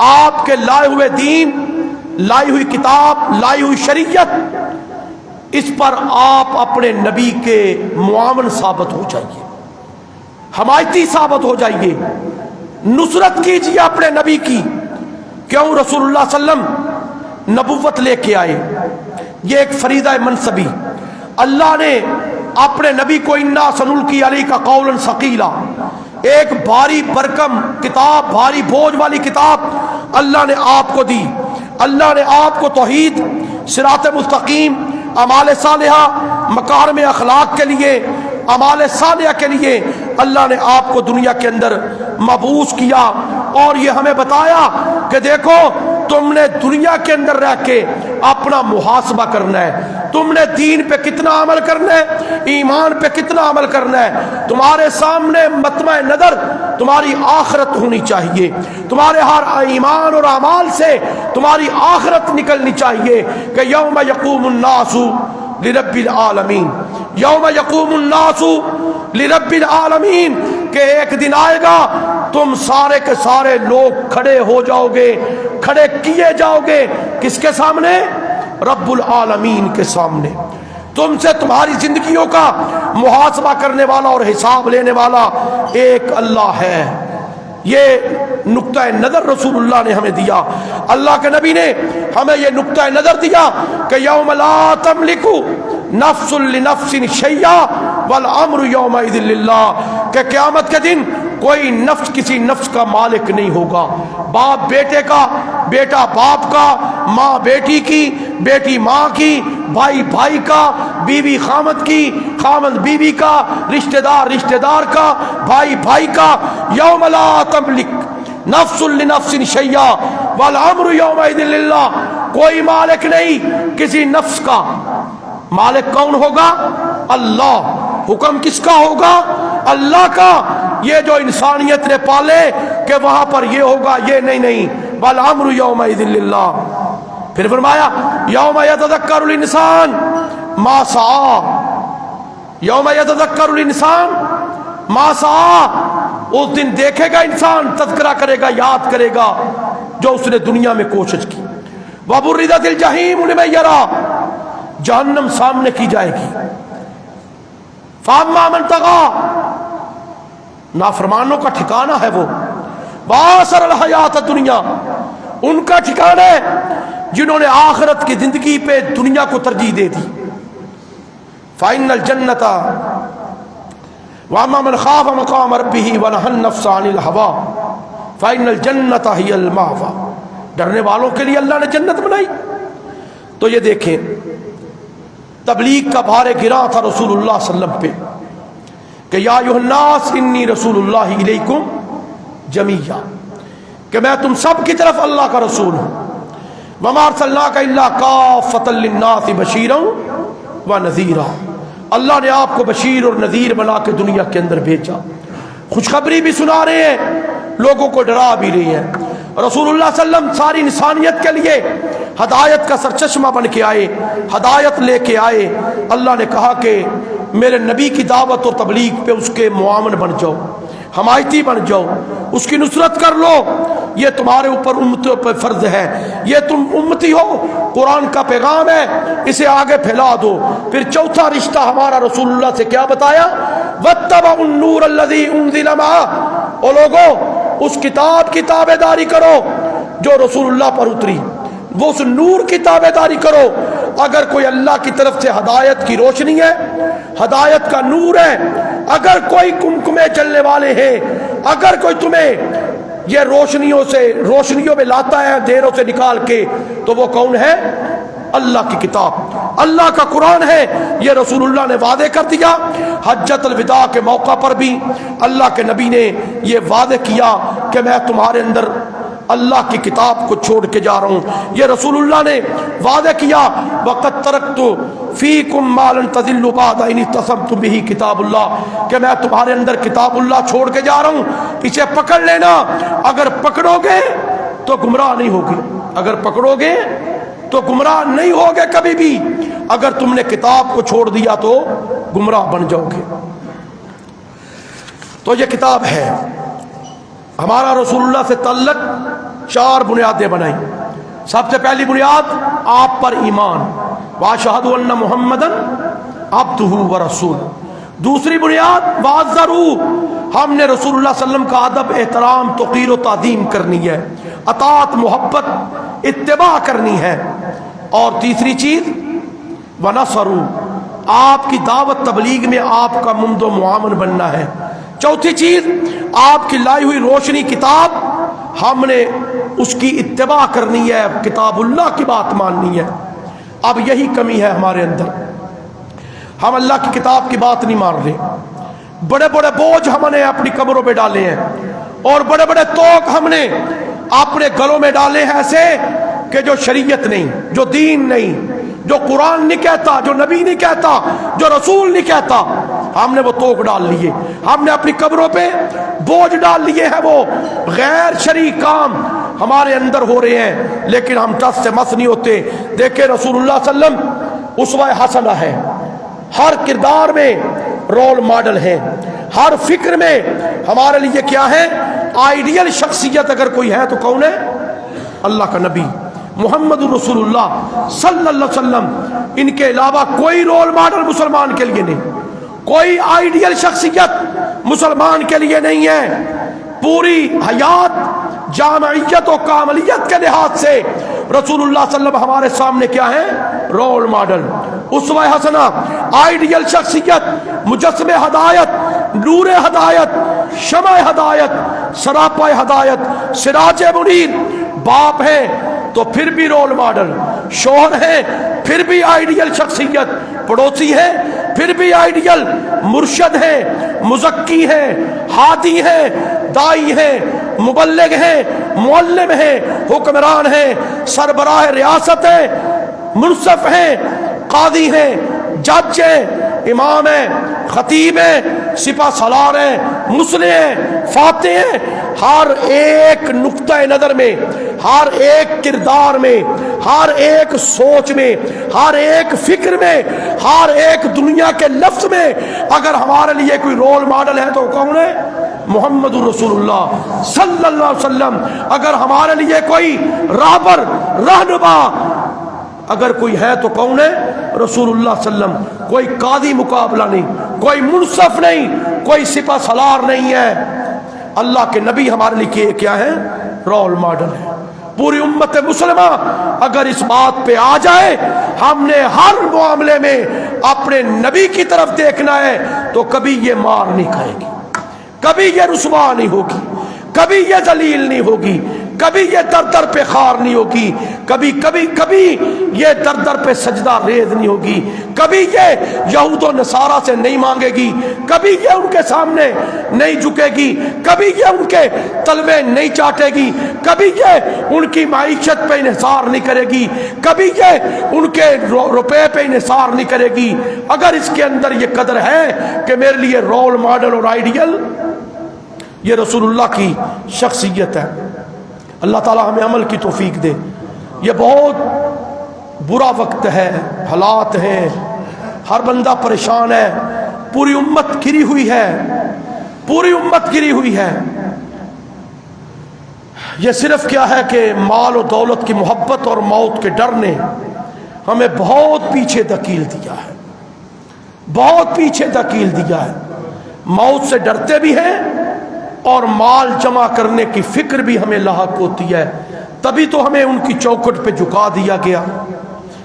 آپ کے لائے ہوئے دین، لائی ہوئی کتاب، لائی ہوئی شریعت، اس پر آپ اپنے نبی کے معاون ثابت ہو جائیے، حمایتی ثابت ہو جائیے، نصرت کیجیے اپنے نبی کی۔ کیوں؟ رسول اللہ صلی اللہ علیہ وسلم نبوت لے کے آئے، یہ ایک فریضہ منصبی، اللہ نے اپنے نبی کو انا سنلقی علیک قولا ثقیلا، ایک بھاری برکم کتاب، بھاری بوجھ والی کتاب اللہ نے آپ کو دی، اللہ نے آپ کو توحید، صراط مستقیم، اعمال صالحہ، مکارم اخلاق کے لیے، اعمال صالحہ کے لیے اللہ نے آپ کو دنیا کے اندر مبعوث کیا، اور یہ ہمیں بتایا کہ دیکھو تم نے دنیا کے اندر رہ کے اپنا محاسبہ کرنا ہے، تم نے دین پہ کتنا عمل کرنا ہے، ایمان پہ کتنا عمل کرنا ہے، تمہارے سامنے مطمع نظر تمہاری آخرت ہونی چاہیے، تمہارے ہر ایمان اور اعمال سے تمہاری آخرت نکلنی چاہیے، کہ یوم یقوم الناس لرب العالمین، یوم یقوم الناس لرب العالمین، کہ ایک دن آئے گا تم سارے کے سارے لوگ کھڑے ہو جاؤ گے، کھڑے کیے جاؤ گے، کس کے سامنے؟ رب العالمین کے سامنے۔ تم سے تمہاری زندگیوں کا محاسبہ کرنے والا اور حساب لینے والا ایک اللہ ہے۔ یہ نقطہ نظر رسول اللہ نے ہمیں دیا، اللہ کے نبی نے ہمیں یہ نقطہ نظر دیا کہ یوم لا تملک نفس لنفس شیئا والامر یومئذ للہ، کہ قیامت کے دن کوئی نفس کسی نفس کا مالک نہیں ہوگا، باپ بیٹے کا، بیٹا باپ کا، ماں بیٹی کی، بیٹی ماں کی، بھائی بھائی کا، بیوی خامد کی، خامد بیوی کا، رشتہ دار کا، بھائی بھائی کا۔ یوم لا تملک نفس لنفس شیئا والامر یومئذ للہ، کوئی مالک نہیں کسی نفس کا، مالک کون ہوگا؟ اللہ۔ حکم کس کا ہوگا؟ اللہ کا۔ یہ جو انسانیت نے پالے کہ وہاں پر یہ ہوگا، یہ نہیں، والامر یومئذ للہ۔ پھر فرمایا یوم یتذکر الانسان ما سعی، یوم یتذکر الانسان ما سعی، اس دن دیکھے گا انسان، تذکرہ کرے گا، یاد کرے گا جو اس نے دنیا میں کوشش کی۔ وبرزت الجحیم لمن یری، جہنم سامنے کی جائے گی۔ فاما من طغی، نافرمانوں کا ٹھکانہ ہے وہ۔ وآثر الحیات الدنیا، ان کا ٹھکانہ ہے جنہوں نے آخرت کی زندگی پہ دنیا کو ترجیح دے دی۔ فإن الجنۃ وأما من خاف مقام ربہ ونہى النفس عن الہوى فإن الجنۃ ہی المأوى، ڈرنے والوں کے لیے اللہ نے جنت بنائی۔ تو یہ دیکھیں تبلیغ کا بھار گراں تھا رسول اللہ صلی اللہ علیہ وسلم پہ کہ یا ایھا الناس انی رسول اللہ الیکم جمیعا، کہ میں تم سب کی طرف اللہ کا رسول ہوں۔ وما ارسلناک الا کافۃ للناس بشیرا ونذیرا، اللہ نے آپ کو بشیر اور نذیر بنا کے دنیا کے اندر بھیجا، خوشخبری بھی سنا رہے ہیں، لوگوں کو ڈرا بھی رہے ہیں۔ رسول اللہ صلی اللہ علیہ وسلم ساری انسانیت کے لیے ہدایت کا سرچشمہ بن کے آئے، ہدایت لے کے آئے۔ اللہ نے کہا کہ میرے نبی کی دعوت و تبلیغ پہ اس کے معاون بن جاؤ، حمایتی بن جاؤ، اس کی نصرت کر لو، یہ تمہارے اوپر امتوں پر فرض ہے، یہ تم امتی ہو، قرآن کا پیغام ہے، اسے آگے پھیلا دو۔ پھر چوتھا رشتہ ہمارا رسول اللہ سے کیا بتایا؟ واتبعوا النور الذی انزل معہ، او لوگو اس کتاب کی تابع داری کرو جو رسول اللہ پر اتری، وہ اس نور کی تابع داری کرو۔ اگر کوئی اللہ کی طرف سے ہدایت کی روشنی ہے، ہدایت کا نور ہے، اگر کوئی کمکمے چلنے والے ہیں، اگر کوئی تمہیں یہ روشنیوں میں لاتا ہے اندھیروں سے نکال کے، تو وہ کون ہے؟ اللہ کی کتاب، اللہ کا قرآن ہے۔ یہ رسول اللہ نے وعدے کر دیا۔ حجۃ الوداع کے موقع پر بھی اللہ کے نبی نے یہ وعدے کیا کہ میں تمہارے اندر اللہ کی کتاب کو چھوڑ کے جا رہا ہوں۔ یہ رسول اللہ نے وعدہ کیا وَقَدْ تَرَكْتُ فِيكُمْ مَا لَن تَضِلُّوا بَعْدَ إِنِ اعْتَصَمْتُم بِهِ کتاب اللہ، کہ میں تمہارے اندر کتاب اللہ چھوڑ کے جا رہا ہوں، اسے پکڑ لینا۔ اگر پکڑو گے تو گمراہ نہیں ہوگے، اگر پکڑو گے تو گمراہ نہیں ہوگے کبھی بھی، اگر تم نے کتاب کو چھوڑ دیا تو گمراہ بن جاؤ گے۔ تو یہ کتاب ہے۔ ہمارا رسول اللہ سے تعلق 4 بنیادیں بنائی۔ سب سے پہلی بنیاد آپ پر ایمان، واشہد ان محمدًا عبدہ ورسولہ۔ دوسری بنیاد وعزروا، ہم نے رسول اللہ صلی اللہ علیہ وسلم کا ادب، احترام، توقیر و تعظیم کرنی ہے، اطاعت، محبت، اتباع کرنی ہے۔ اور تیسری چیز ونصروا، آپ کی دعوت تبلیغ میں آپ کا ممد و معاون بننا ہے۔ چوتھی چیز آپ کی لائی ہوئی روشنی کتاب، ہم نے اس کی اتباع کرنی ہے، کتاب اللہ کی بات ماننی ہے۔ اب یہی کمی ہے ہمارے اندر، ہم اللہ کی کتاب کی بات نہیں مان رہے۔ بڑے بڑے بوجھ ہم نے اپنی کمروں پہ ڈالے ہیں، اور بڑے بڑے توق ہم نے اپنے گلوں میں ڈالے ہیں ایسے کہ جو شریعت نہیں، جو دین نہیں، جو قرآن نہیں کہتا، جو نبی نہیں کہتا، جو رسول نہیں کہتا، ہم نے وہ توق ڈال لیے۔ ہم نے اپنی قبروں پہ بوجھ ڈال لیے ہیں، وہ غیر شرعی کام ہمارے اندر ہو رہے ہیں، لیکن ہم ٹس سے مس نہیں ہوتے۔ دیکھیں رسول اللہ صلی اللہ علیہ وسلم اسوہ حسنہ ہے، ہر کردار میں رول ماڈل ہے، ہر فکر میں ہمارے لیے کیا ہے؟ آئیڈیل شخصیت اگر کوئی ہے تو کون ہے؟ اللہ کا نبی محمد رسول اللہ صلی اللہ علیہ وسلم۔ ان کے علاوہ کوئی رول ماڈل مسلمان کے لیے نہیں، کوئی آئیڈیل شخصیت مسلمان کے لیے نہیں ہے۔ پوری حیات، جامعیت و کاملیت کے لحاظ سے رسول اللہ صلی اللہ علیہ وسلم ہمارے سامنے کیا ہے؟ رول ماڈل، اسوہ حسنہ، آئیڈیل شخصیت، مجسم ہدایت، نور ہدایت، شمع ہدایت، سراپا ہدایت، سراج منیر۔ باپ ہیں تو پھر بھی رول ماڈل، شوہر ہیں پھر بھی آئیڈیل شخصیت، پڑوسی ہیں پھر بھی آئیڈیل، مرشد ہیں، مزکی ہیں، ہادی ہیں، دائی ہیں، مبلغ ہیں، معلم ہیں، حکمران ہیں، سربراہ ریاست ہیں، منصف ہیں، قاضی ہیں، جج ہیں، امام ہیں، خطیب ہیں، سپہ سالار ہیں، مسلح ہیں، فاتح ہیں، ہر ایک نقطہ نظر میں، ہر ایک کردار میں، ہر ایک سوچ میں، ہر ایک فکر میں، ہر ایک دنیا کے لفظ میں اگر ہمارے لیے کوئی رول ماڈل ہے تو کون ہے؟ محمد رسول اللہ صلی اللہ علیہ وسلم۔ اگر ہمارے لیے کوئی راہبر، رہنما اگر کوئی ہے تو کون ہے؟ رسول اللہ صلی اللہ علیہ وسلم۔ کوئی قاضی مقابلہ نہیں، کوئی منصف نہیں، کوئی سپہ سالار نہیں ہے۔ اللہ کے نبی ہمارے لیے کیا ہے؟ رول ماڈل ہے۔ پوری امت مسلمہ اگر اس بات پہ آ جائے ہم نے ہر معاملے میں اپنے نبی کی طرف دیکھنا ہے تو کبھی یہ مار نہیں کھائے گی، کبھی یہ رسوا نہیں ہوگی، کبھی یہ ذلیل نہیں ہوگی، کبھی یہ در در پہ خار نہیں ہوگی، کبھی یہ در در پہ سجدہ ریز نہیں ہوگی، کبھی یہ یہود و نصارہ سے نہیں مانگے گی، کبھی یہ ان کے سامنے نہیں جھکے گی، کبھی یہ ان کے تلوے نہیں چاٹے گی، کبھی یہ ان کی معیشت پہ انحصار نہیں کرے گی، کبھی یہ ان کے روپے پہ انحصار نہیں کرے گی۔ اگر اس کے اندر یہ قدر ہے کہ میرے لیے رول ماڈل اور آئیڈیل یہ رسول اللہ کی شخصیت ہے، اللہ تعالی ہمیں عمل کی توفیق دے۔ یہ بہت برا وقت ہے، حالات ہیں، ہر بندہ پریشان ہے، پوری امت گری ہوئی ہے، پوری امت گری ہوئی ہے۔ یہ صرف کیا ہے کہ مال و دولت کی محبت اور موت کے ڈر نے ہمیں بہت پیچھے دھکیل دیا ہے، بہت پیچھے دھکیل دیا ہے۔ موت سے ڈرتے بھی ہیں اور مال جمع کرنے کی فکر بھی ہمیں لاحق ہوتی ہے، تبھی تو ہمیں ان کی چوکھٹ پہ جھکا دیا گیا،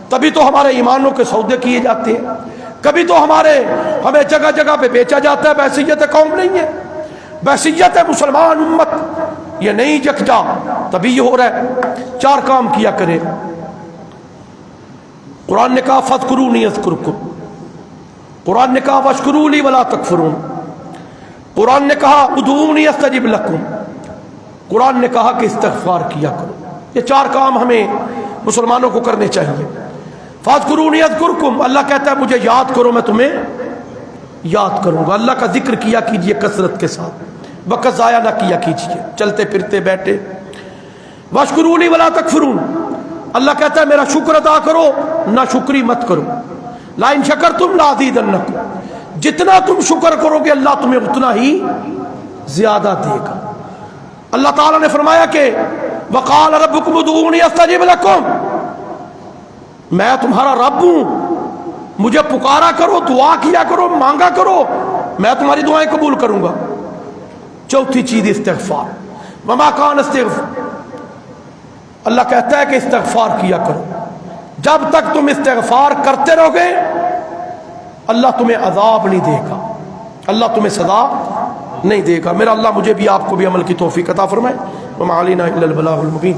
تبھی تو ہمارے ایمانوں کے سودے کیے جاتے ہیں، کبھی تو ہمیں جگہ جگہ پہ بیچا جاتا ہے۔ بحثیت قوم نہیں ہے، بحثیت مسلمان امت یہ نہیں یکجا، تبھی یہ ہو رہا ہے۔ چار کام کیا کرے، قرآن نے کہا فاذکرونی اذکرکم، قرآن نے کہا واشکروا لی ولا تکفرون، قرآن نے کہا ادعونی استجب لکم، قرآن نے کہا کہ استغفار کیا کرو۔ یہ چار کام ہمیں مسلمانوں کو کرنے چاہیے۔ فاذکرونی اذکرکم، اللہ کہتا ہے مجھے یاد کرو میں تمہیں یاد کروں گا۔ اللہ کا ذکر کیا کیجئے کثرت کے ساتھ، وقت ضائع نہ کیا کیجئے چلتے پھرتے بیٹھے۔ واشکروا لی ولا تکفرون، اللہ کہتا ہے میرا شکر ادا کرو، نہ شکری مت کرو۔ لئن شکرتم لازیدنکم، جتنا تم شکر کرو گے اللہ تمہیں اتنا ہی زیادہ دے گا۔ اللہ تعالیٰ نے فرمایا کہ وقال ربکم ادعونی استجب لکم، میں تمہارا رب ہوں، مجھے پکارا کرو، دعا کیا کرو، مانگا کرو، میں تمہاری دعائیں قبول کروں گا۔ چوتھی چیز استغفار، وما کان استغفار، اللہ کہتا ہے کہ استغفار کیا کرو۔ جب تک تم استغفار کرتے رہو گے اللہ تمہیں عذاب نہیں دے گا، اللہ تمہیں سزا نہیں دے گا۔ میرا اللہ مجھے بھی آپ کو بھی عمل کی توفیق عطا فرمائے۔ وما علینا الا البلاغ المبین۔